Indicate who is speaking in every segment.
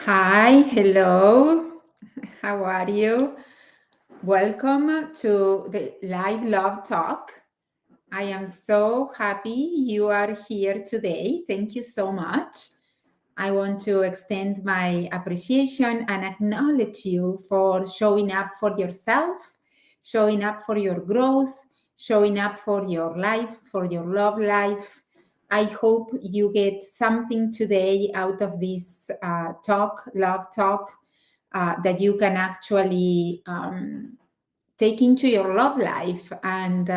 Speaker 1: Hi, hello. How are you? Welcome to the Live Love Talk. I am so happy you are here today. Thank you so much. I want to extend my appreciation and acknowledge you for showing up for yourself, showing up for your growth, showing up for your life, for your love life. I hope you get something today out of this love talk, that you can actually take into your love life and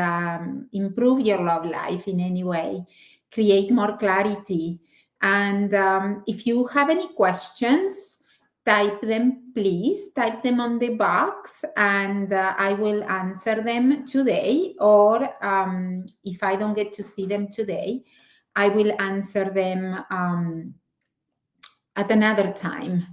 Speaker 1: improve your love life in any way, create more clarity. And if you have any questions, type them, please. Type them on the box and I will answer them today. Or if I don't get to see them today, I will answer them at another time.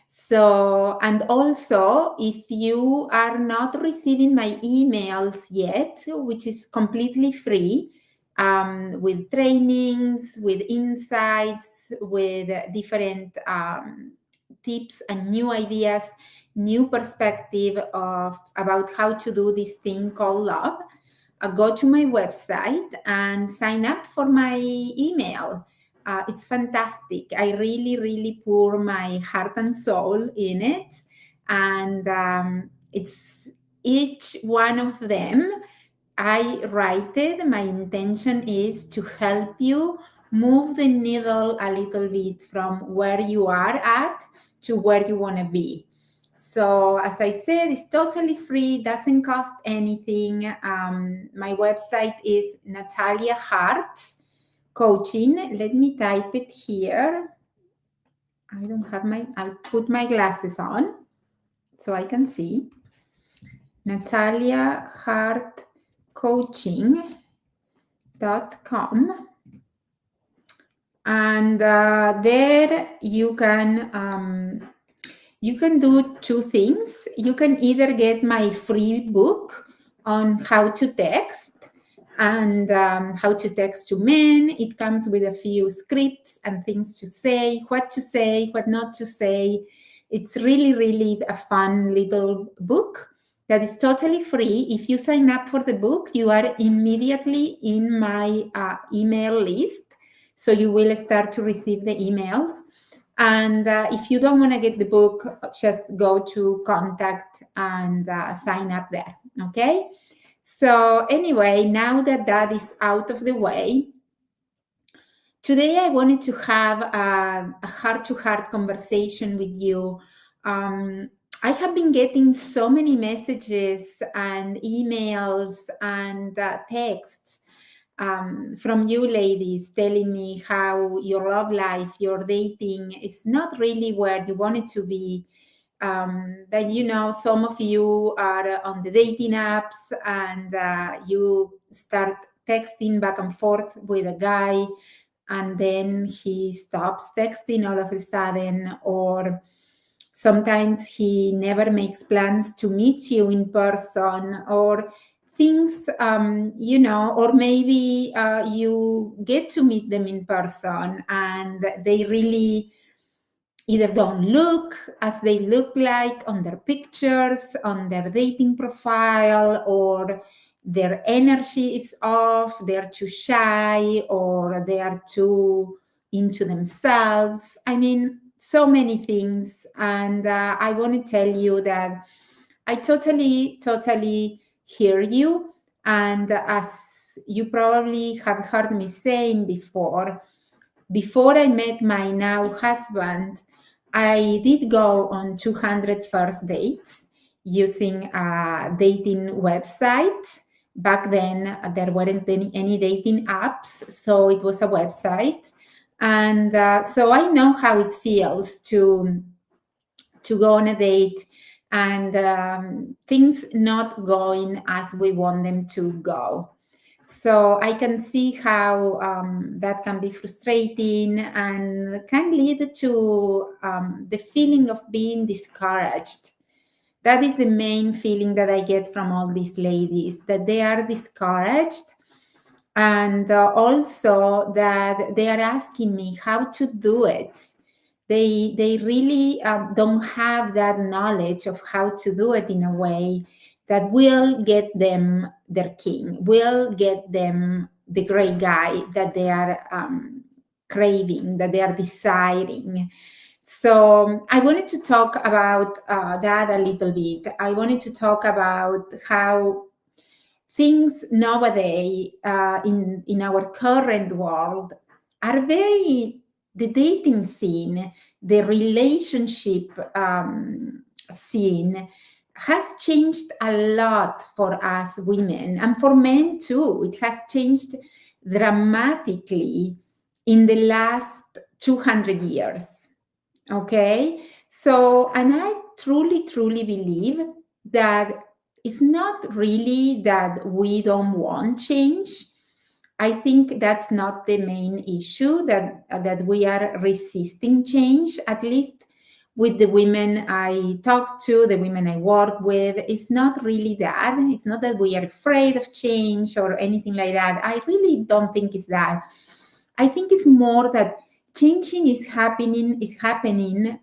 Speaker 1: So, and also, if you are not receiving my emails yet, which is completely free, with trainings, with insights, with different tips and new ideas, new perspective of about how to do this thing called love, go to my website and sign up for my email. It's fantastic. I really, really pour my heart and soul in it. And it's each one of them I write it. My intention is to help you move the needle a little bit from where you are at to where you want to be. So, as I said, it's totally free, doesn't cost anything. My website is Natalia Hart Coaching. Let me type it here. I don't have I'll put my glasses on so I can see. Natalia Hart Coaching.com. And there you can do two things. You can either get my free book on how to text and how to text to men. It comes with a few scripts and things to say, what not to say. It's really, really a fun little book that is totally free. If you sign up for the book, you are immediately in my email list. So you will start to receive the emails. And if you don't want to get the book, just go to contact and sign up there. Okay. So, anyway, now that that is out of the way, today I wanted to have a heart to heart conversation with you. I have been getting so many messages and emails and texts from you ladies telling me how your love life, your dating is not really where you want it to be. That some of you are on the dating apps and you start texting back and forth with a guy, and then he stops texting all of a sudden, or sometimes he never makes plans to meet you in person, or things, or maybe you get to meet them in person and they really either don't look as they look like on their pictures, on their dating profile, or their energy is off, they're too shy, or they are too into themselves. I mean, so many things. And I want to tell you that I totally, totally hear you. And as you probably have heard me saying before I met my now husband, I did go on 200 first dates using a dating website. Back then, there weren't any dating apps, so it was a website. And so I know how it feels to go on a date and things not going as we want them to go. So I can see how that can be frustrating and can lead to the feeling of being discouraged. That is the main feeling that I get from all these ladies, that they are discouraged, and also that they are asking me how to do it. They really don't have that knowledge of how to do it in a way that will get them their king, will get them the great guy that they are craving, that they are desiring. So I wanted to talk about that a little bit. I wanted to talk about how things nowadays in our current world are very, the dating scene, the relationship scene has changed a lot for us women and for men too. It has changed dramatically in the last 200 years. Okay, so, and I truly believe that it's not really that we don't want change. I think that's not the main issue, that we are resisting change, at least with the women I talk to, the women I work with. It's not really that. It's not that we are afraid of change or anything like that. I really don't think it's that. I think it's more that changing is happening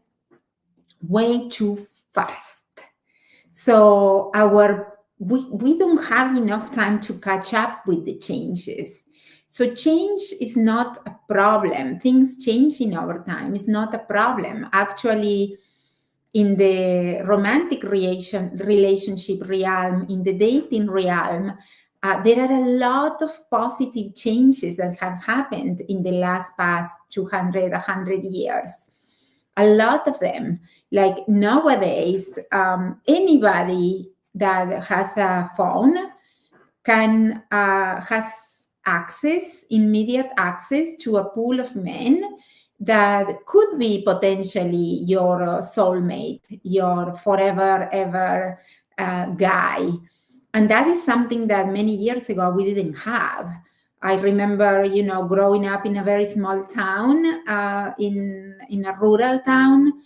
Speaker 1: way too fast. So we don't have enough time to catch up with the changes. So change is not a problem. Things change in our time. It's not a problem. Actually, in the romantic relationship realm, in the dating realm, there are a lot of positive changes that have happened in the past 200, 100 years. A lot of them. Like nowadays, anybody that has a phone has immediate access to a pool of men that could be potentially your soulmate, your forever ever guy. And that is something that many years ago we didn't have. I remember, growing up in a very small town, in a rural town,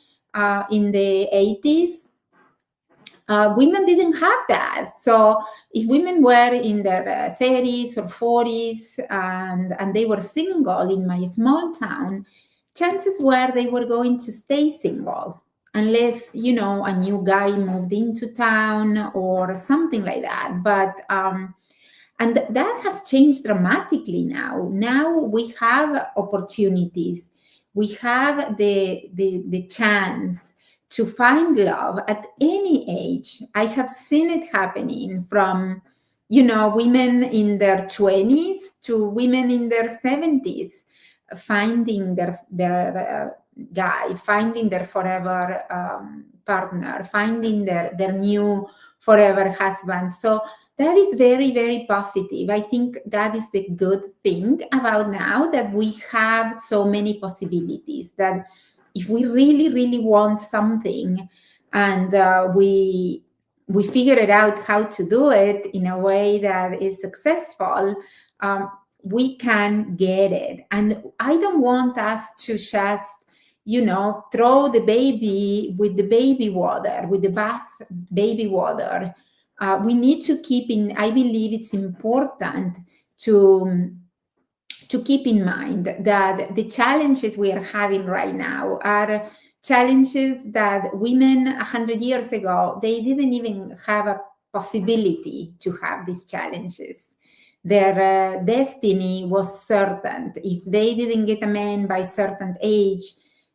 Speaker 1: in the 80s. Women didn't have that. So if women were in their 30s or 40s and they were single in my small town, chances were they were going to stay single unless, a new guy moved into town or something like that. But and that has changed dramatically now. Now we have opportunities. We have the chance to find love at any age. I have seen it happening from, women in their 20s to women in their 70s, finding their guy, finding their forever partner, finding their new forever husband. So that is very, very positive. I think that is the good thing about now, that we have so many possibilities, that if we really, really want something and we figure it out how to do it in a way that is successful, we can get it. And I don't want us to just, throw the baby with the baby water, with the bath baby water. We need to I believe it's important to keep in mind that the challenges we are having right now are challenges that women 100 years ago, they didn't even have a possibility to have these challenges. Their destiny was certain. If they didn't get a man by a certain age,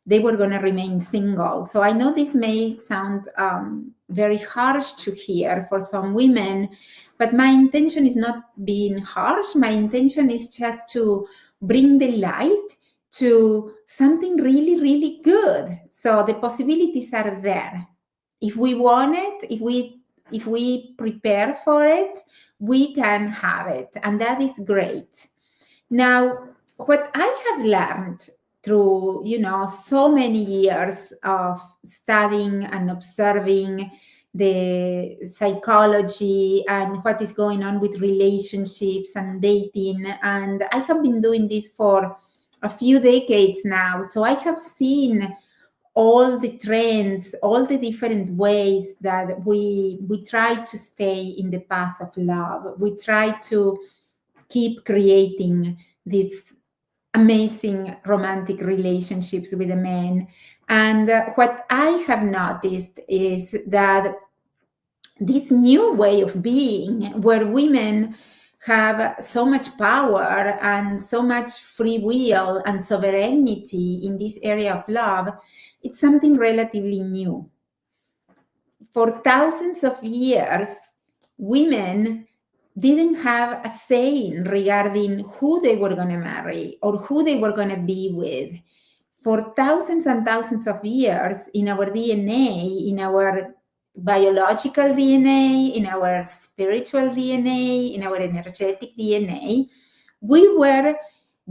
Speaker 1: they were going to remain single. So I know this may sound very harsh to hear for some women, but my intention is not being harsh. My intention is just to bring the light to something really, really good. So the possibilities are there. If we want it, if we prepare for it, we can have it. And that is great. Now, what I have learned through, so many years of studying and observing the psychology and what is going on with relationships and dating. And I have been doing this for a few decades now. So I have seen all the trends, all the different ways that we try to stay in the path of love. We try to keep creating this amazing romantic relationships with the men. And what I have noticed is that this new way of being, where women have so much power and so much free will and sovereignty in this area of love, it's something relatively new. For thousands of years, women didn't have a say regarding who they were going to marry or who they were going to be with. For thousands and thousands of years, in our DNA, in our biological DNA, in our spiritual DNA, in our energetic DNA, we were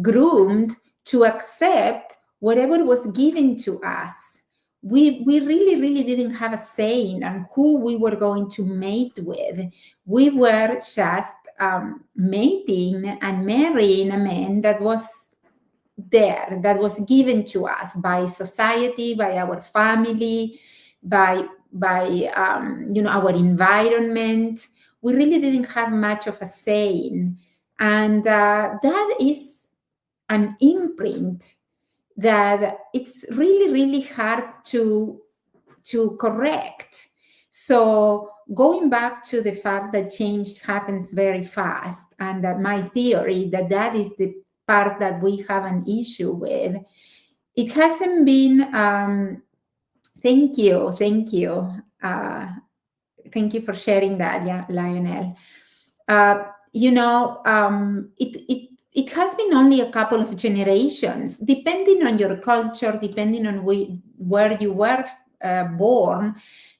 Speaker 1: groomed to accept whatever was given to us. We really didn't have a say on who we were going to mate with. We were just mating and marrying a man that was there, that was given to us by society, by our family, by our environment. We really didn't have much of a say, and that is an imprint that it's really hard to correct. So going back to the fact that change happens very fast, and that my theory that is the part that we have an issue with, it hasn't been thank you for sharing that, yeah, Lionel. It has been only a couple of generations, depending on your culture, depending on where you were born.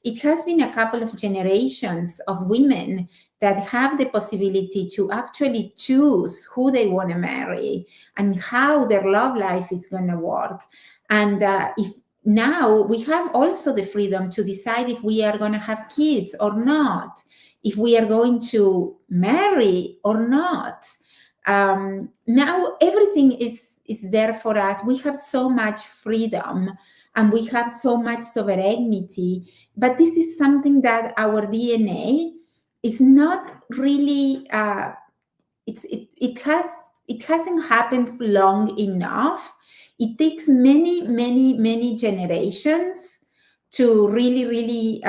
Speaker 1: It has been a couple of generations of women that have the possibility to actually choose who they want to marry and how their love life is going to work. And if now we have also the freedom to decide if we are going to have kids or not, if we are going to marry or not. Now everything is there for us. We have so much freedom and we have so much sovereignty, but this is something that our DNA is not really, it hasn't happened long enough. It takes many generations to really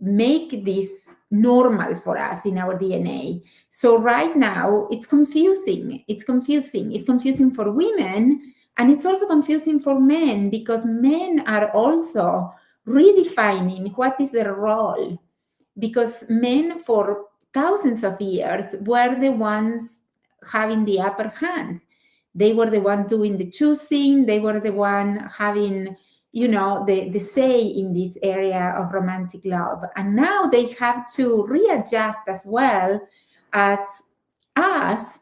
Speaker 1: make this normal for us in our DNA. So right now it's confusing. It's confusing for women, and it's also confusing for men, because men are also redefining what is their role. Because men for thousands of years were the ones having the upper hand. They were the one doing the choosing. They were the one having, the say in this area of romantic love. And now they have to readjust as well as us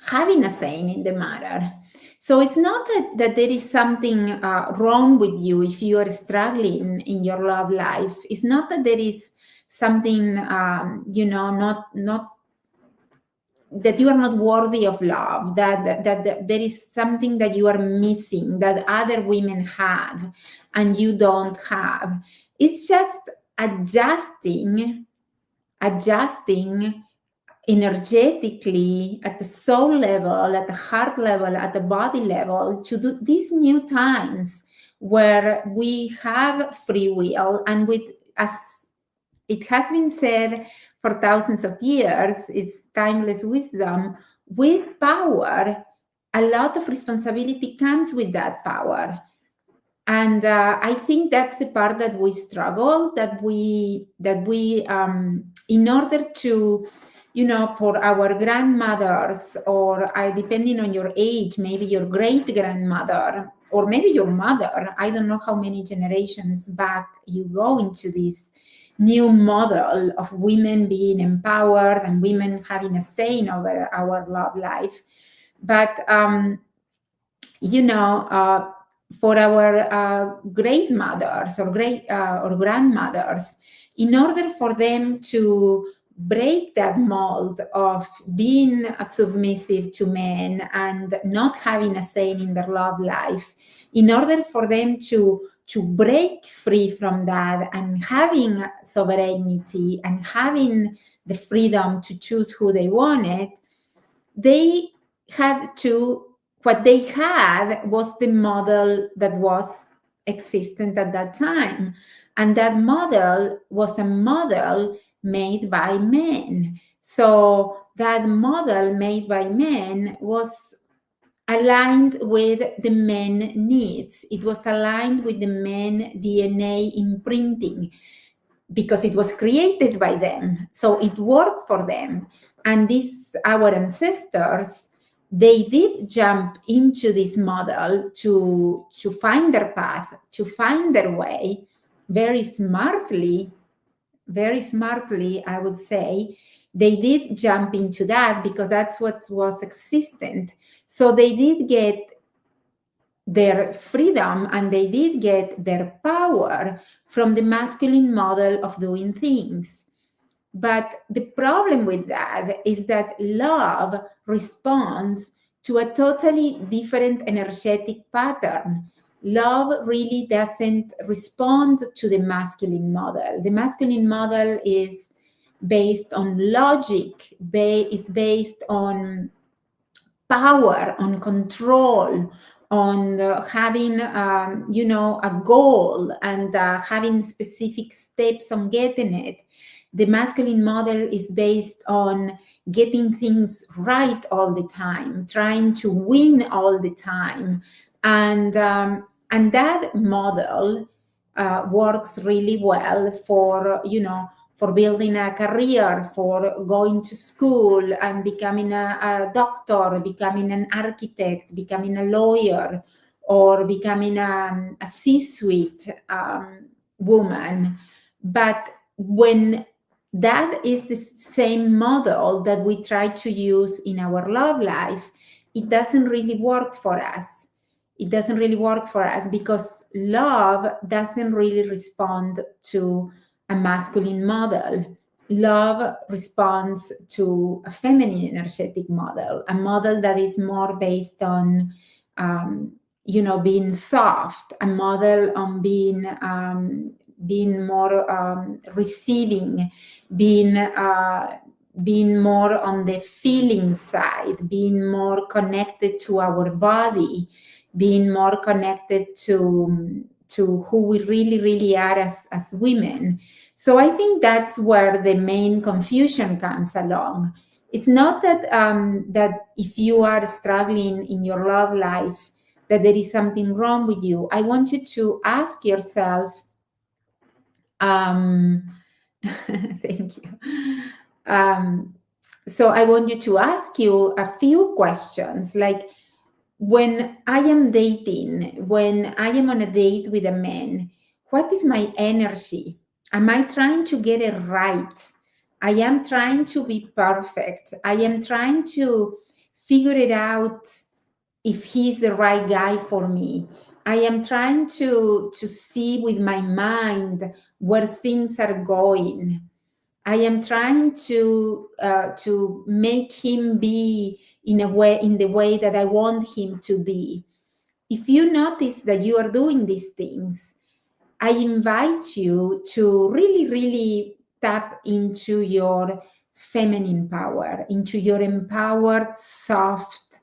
Speaker 1: having a say in the matter. So it's not that there is something wrong with you if you are struggling in your love life. It's not that there is something, not that you are not worthy of love, that there is something that you are missing that other women have and you don't have. It's just adjusting energetically at the soul level, at the heart level, at the body level, to do these new times where we have free will, and as it has been said for thousands of years, it's timeless wisdom. With power, a lot of responsibility comes with that power. And I think that's the part that we struggle, that we in order to, for our grandmothers, or depending on your age, maybe your great-grandmother, or maybe your mother, I don't know how many generations back you go into this new model of women being empowered and women having a say over our love life. But, for our great mothers or grandmothers, in order for them to break that mold of being submissive to men and not having a say in their love life, in order for them to break free from that and having sovereignty and having the freedom to choose who they wanted, they had to what they had was the model that was existent at that time. And that model was a model made by men. So that model made by men was aligned with the men needs. It was aligned with the men DNA imprinting because it was created by them. So it worked for them. And these, our ancestors, they did jump into this model to find their path, to find their way very smartly, I would say. They did jump into that because that's what was existent. So they did get their freedom and they did get their power from the masculine model of doing things. But the problem with that is that love responds to a totally different energetic pattern. Love really doesn't respond to the masculine model. The masculine model is based on logic, is based on power, on control, on having, a goal and having specific steps on getting it. The masculine model is based on getting things right all the time, trying to win all the time, and that model works really well for for building a career, for going to school and becoming a doctor, becoming an architect, becoming a lawyer, or becoming a C-suite woman. But when that is the same model that we try to use in our love life, it doesn't really work for us. It doesn't really work for us because love doesn't really respond to a masculine model. Love responds to a feminine energetic model, a model that is more based on, being soft, a model on being more receiving, being more on the feeling side, being more connected to our body, being more connected to who we really are as women. So I think that's where the main confusion comes along. It's not that that if you are struggling in your love life, that there is something wrong with you. I want you to ask yourself, thank you. So I want you to ask you a few questions, like, when I am dating, when I am on a date with a man, what is my energy? Am I trying to get it right? I am trying to be perfect. I am trying to figure it out if he's the right guy for me. I am trying to see with my mind where things are going. I am trying to make him be in the way that I want him to be. If you notice that you are doing these things, I invite you to really tap into your feminine power, into your empowered, soft,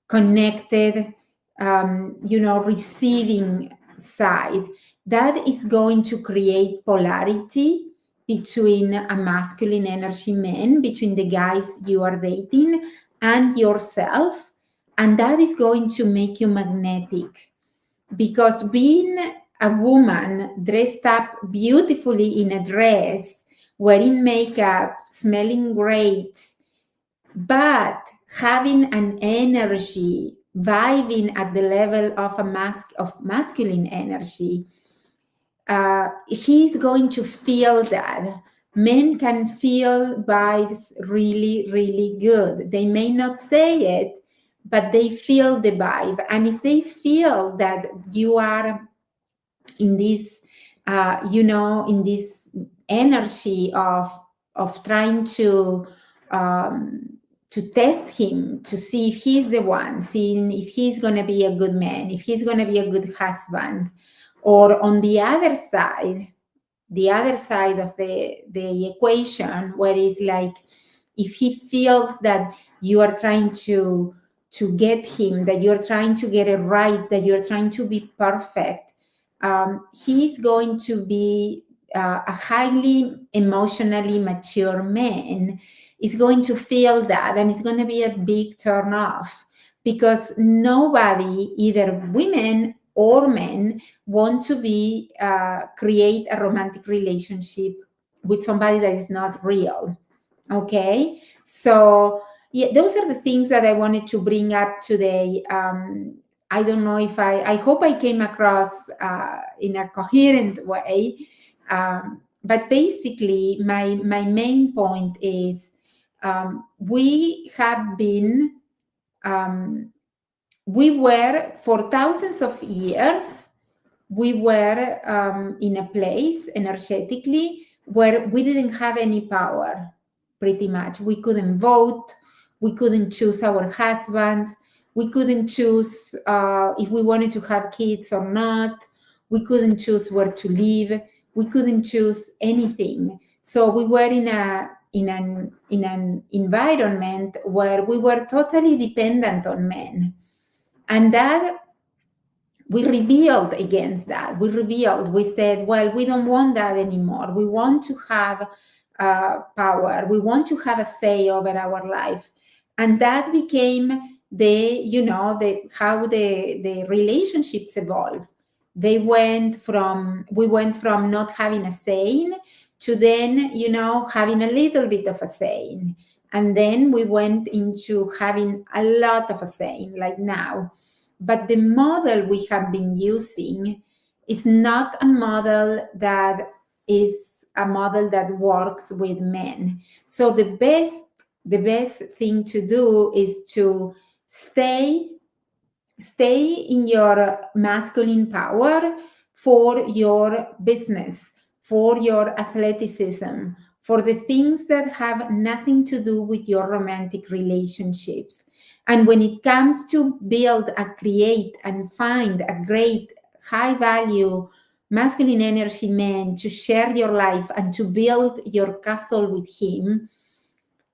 Speaker 1: connected, receiving side. That is going to create polarity between a masculine energy man, between the guys you are dating and yourself. And that is going to make you magnetic, because being a woman dressed up beautifully in a dress, wearing makeup, smelling great, but having an energy, vibing at the level of masculine energy, he's going to feel that. Men can feel vibes really good. They may not say it, but they feel the vibe. And if they feel that you are in this, in this energy of trying to test him, to see if he's the one, seeing if he's going to be a good man, if he's going to be a good husband, or on the other side of the equation, where it's like, if he feels that you are trying to get him, that you're trying to get it right, that you're trying to be perfect, he's going to be a highly emotionally mature man, is going to feel that, and it's going to be a big turn off, because nobody, either women or men, want to be create a romantic relationship with somebody that is not real. Okay, so yeah, those are the things that I wanted to bring up today. I don't know if I hope I came across in a coherent way, but basically my main point is, we have been, we were for thousands of years, we were in a place energetically where we didn't have any power, pretty much. We couldn't vote, we couldn't choose our husbands, we couldn't choose if we wanted to have kids or not, we couldn't choose where to live, we couldn't choose anything. So we were in an environment where we were totally dependent on men. And that, we rebelled against that. We said, well, we don't want that anymore. We want to have power. We want to have a say over our life. And that became how the relationships evolved. We went from not having a say to then, having a little bit of a say. And then we went into having a lot of a say, like now. But the model we have been using is not a model that works with men. So the best thing to do is to stay in your masculine power for your business, for your athleticism, for the things that have nothing to do with your romantic relationships. And when it comes to build, create, and find a great, high value, masculine energy man to share your life and to build your castle with him,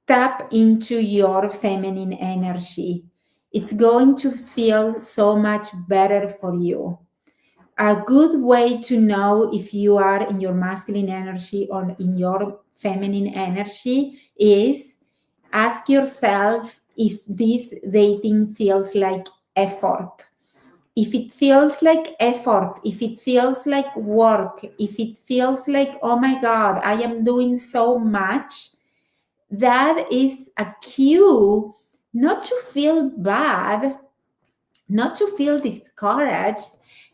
Speaker 1: tap into your feminine energy. It's going to feel so much better for you. A good way to know if you are in your masculine energy or in your feminine energy is ask yourself if this dating feels like effort. If it feels like effort, if it feels like work, if it feels like, oh my God, I am doing so much, that is a cue not to feel bad, not to feel discouraged.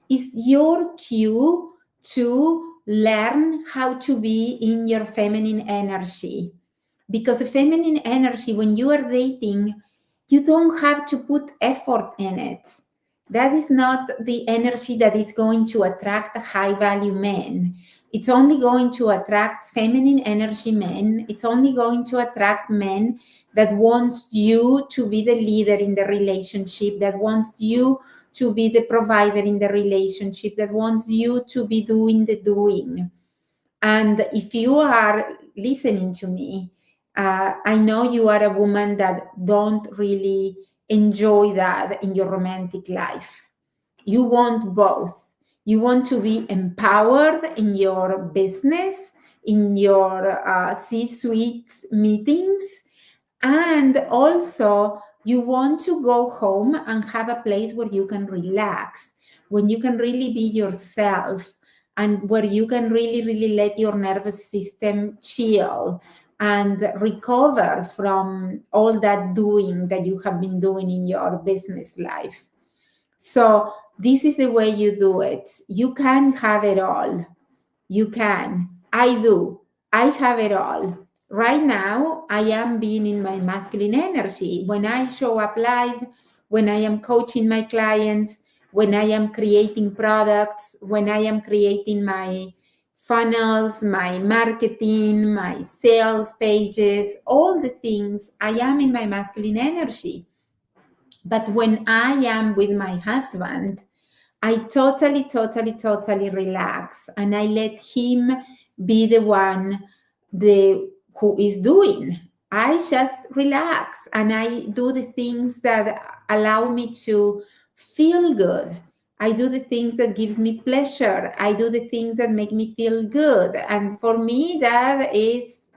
Speaker 1: Is your cue to learn how to be in your feminine energy. Because the feminine energy, when you are dating, you don't have to put effort in it. That is not the energy that is going to attract a high value man. It's only going to attract feminine energy men. It's only going to attract men that wants you to be the leader in the relationship, that wants you to be the provider in the relationship, that wants you to be doing the doing. And if you are listening to me, I know you are a woman that don't really enjoy that in your romantic life. You want both. You want to be empowered in your business, in your C-suite meetings, and also you want to go home and have a place where you can relax, when you can really be yourself, and where you can really, really let your nervous system chill and recover from all that doing that you have been doing in your business life. So this is the way you do it. You can have it all. You can. I do. I have it all. Right now, I am being in my masculine energy. When I show up live, when I am coaching my clients, when I am creating products, when I am creating my funnels, my marketing, my sales pages, all the things, I am in my masculine energy. But when I am with my husband, I totally relax, and I let him be the one who is doing. I just relax and I do the things that allow me to feel good. I do the things that gives me pleasure. I do the things that make me feel good. And for me, that is,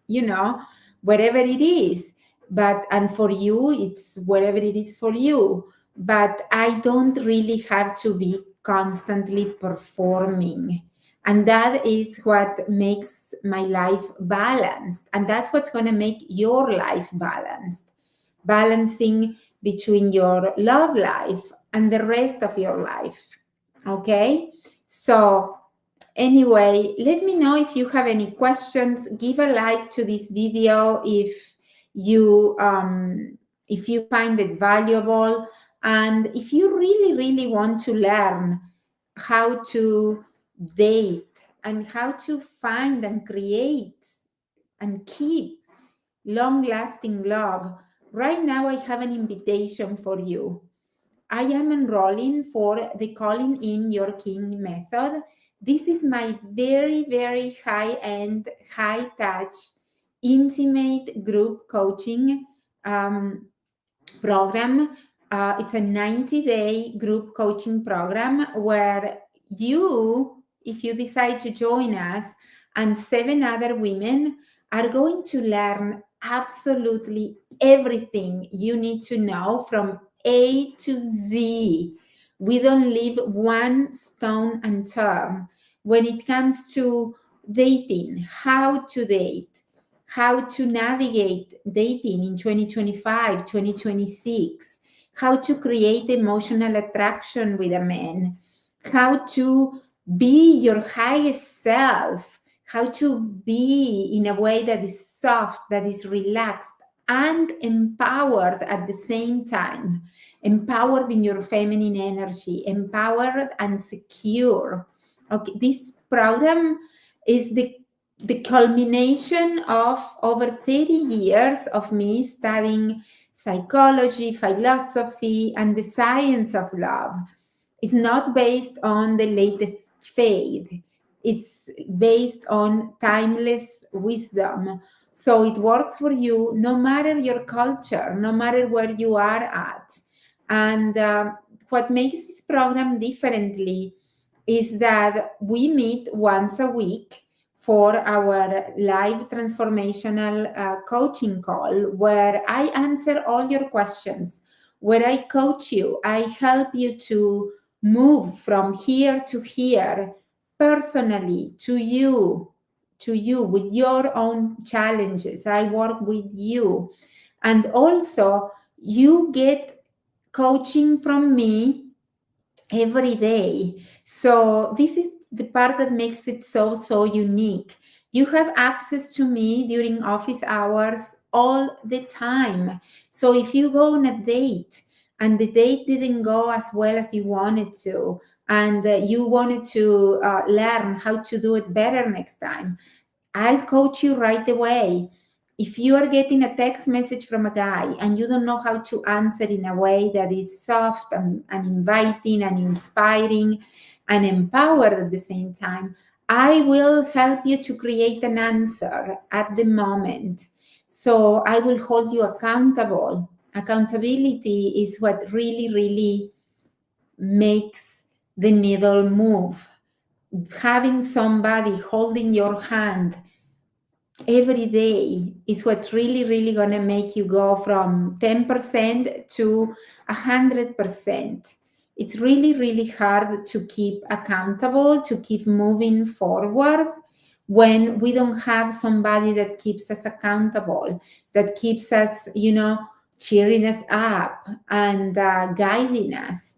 Speaker 1: you know, whatever it is. But, and for you, it's whatever it is for you. But I don't really have to be constantly performing. And that is what makes my life balanced. And that's what's going to make your life balanced. Balancing between your love life and the rest of your life. Okay? So, anyway, let me know if you have any questions. Give a like to this video you if you find it valuable, and if you really want to learn how to date and how to find and create and keep long-lasting love. Right now, I have an invitation for you. I am enrolling for the Calling in Your King method. This is my very high-end, high-touch, intimate group coaching program. It's a 90-day group coaching program where you, if you decide to join us, and 7 other women are going to learn absolutely everything you need to know from A to Z. We don't leave one stone unturned when it comes to dating, how to date, how to navigate dating in 2025, 2026, how to create emotional attraction with a man, how to be your highest self, how to be in a way that is soft, that is relaxed, and empowered at the same time. Empowered in your feminine energy, empowered and secure. Okay, this program is the culmination of over 30 years of me studying psychology, philosophy, and the science of love. It's not based on the latest faith. It's based on timeless wisdom. So it works for you no matter your culture, no matter where you are at. And what makes this program differently is that we meet once a week for our live transformational coaching call, where I answer all your questions, where I coach you, I help you to move from here to here personally to you with your own challenges. I work with you. And also, you get coaching from me every day. So this is the part that makes it so unique. You have access to me during office hours all the time. So if you go on a date and the date didn't go as well as you wanted to, and you wanted to learn how to do it better next time, I'll coach you right away. If you are getting a text message from a guy and you don't know how to answer in a way that is soft and inviting and inspiring and empowered at the same time, I will help you to create an answer at the moment. So I will hold you accountable. Accountability is what really makes the needle move. Having somebody holding your hand every day is what's really going to make you go from 10% to 100%. It's really hard to keep accountable, to keep moving forward when we don't have somebody that keeps us accountable, that keeps us, cheering us up and guiding us.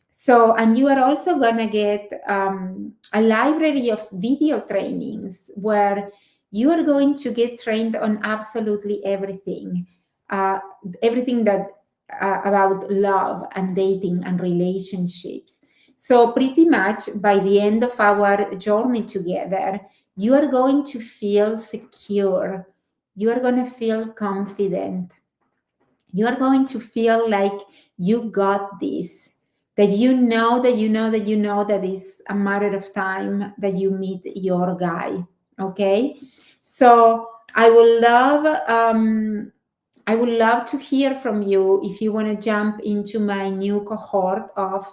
Speaker 1: So, and you are also going to get a library of video trainings where you are going to get trained on absolutely everything, everything that about love and dating and relationships. So pretty much by the end of our journey together, you are going to feel secure. You are going to feel confident. You are going to feel like you got this, that you know that it's a matter of time that you meet your guy. Okay, so I would love to hear from you if you want to jump into my new cohort of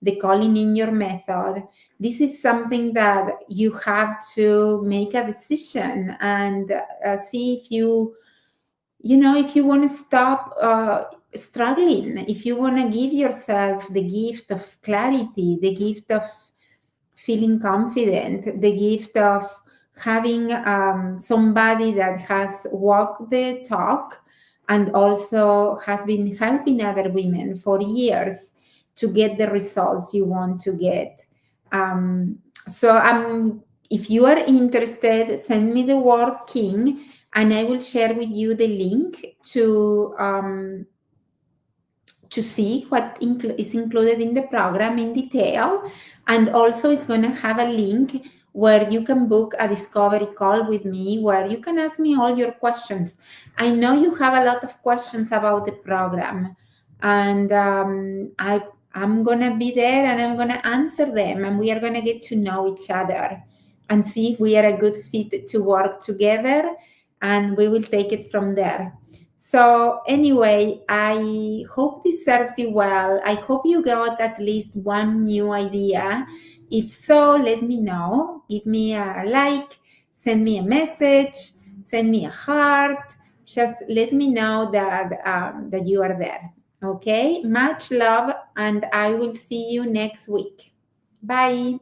Speaker 1: the Calling in Your method. This is something that you have to make a decision and see if if you want to stop struggling, if you want to give yourself the gift of clarity, the gift of feeling confident, the gift of having somebody that has walked the talk and also has been helping other women for years to get the results you want to get. So if you are interested, send me the word King, and I will share with you the link to see what is included in the program in detail. And also it's going to have a link where you can book a discovery call with me, where you can ask me all your questions. I know you have a lot of questions about the program, and I'm going to be there and I'm going to answer them, and we are going to get to know each other and see if we are a good fit to work together, and we will take it from there. So anyway, I hope this serves you well. I hope you got at least one new idea. If so, let me know. Give me a like, send me a message, send me a heart. Just let me know that you are there. Okay? Much love, and I will see you next week. Bye.